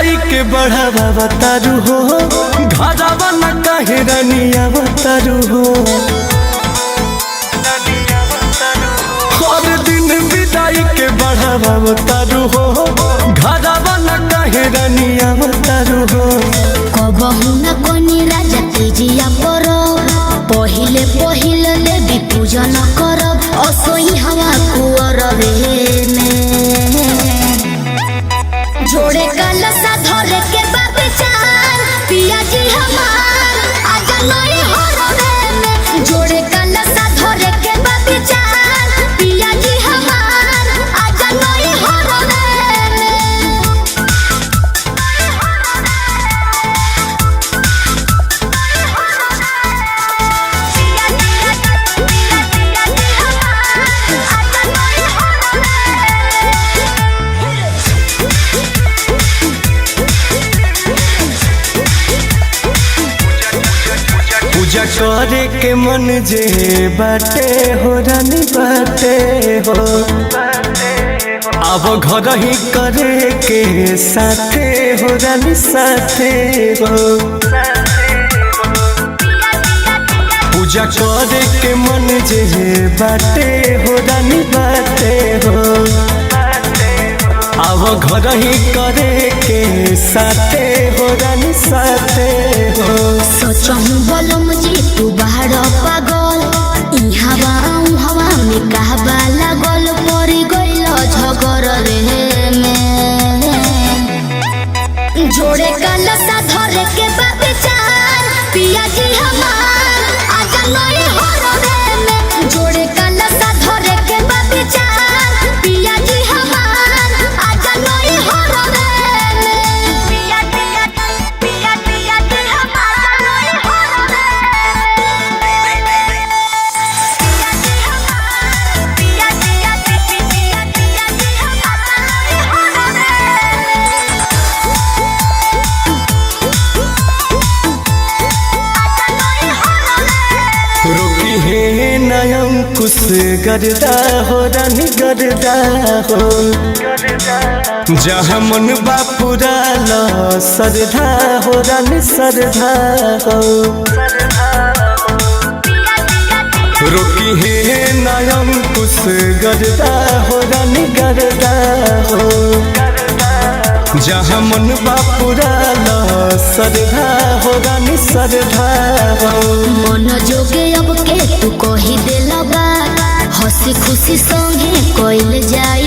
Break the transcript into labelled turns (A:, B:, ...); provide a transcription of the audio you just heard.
A: विदाई के बढ़ावा बतारू हो घरवा न कहे रनिया बतारू हो हर दिन विदाई के बढ़ावा बतारू हो घरवा न कहे रनिया बतारू हो
B: कबहू न कोनी राजा तेजिया करो पहिले पहिले देवी पूजन करब असोई हवा कुवर में जोड़े कलसा धरे के बाबेचान पिया जी हमार आजा नई हरवे में जोड़े कलसा धरे के बाबेचान पिया जी हमार आजा नई हरवे में
A: पूजा करे के मन जे बाटे हो रानी बाटे हो अब घर ही करे के साथे हो रानी साथे हो पूजा करे के मन जे बाटे हो रानी बाटे हो अब घर ही करे के साथे हो रानी साथे हो
B: सोचहूँ बोलम जी तू बाहर पागल हवा में कहबा लागल पड़ी गइल झगड़ रे में जोड़े कलसा धरे के बाबेचान पिया जी हमार आजा नई हरवे में जोड़े कलसा धरे के बाबेचान पिया जी हमार आजा नई हरवे में पिया जी हमार नई हरवे पिया जी
A: रोकी है नयम कुछ गर्दा हो रानी गर्दा हो जहाँ मन बापुरा ला सरधा हो रानी सरधा हो रोकी है नयम कुछ गर्दा हो रानी गर्दा हो जहाँ मन बापुरा ला सरधा हो रानी सरधा हो
B: मन जोगे अब के तू कही देला बात हंसी खुशी संगे कोइल जाए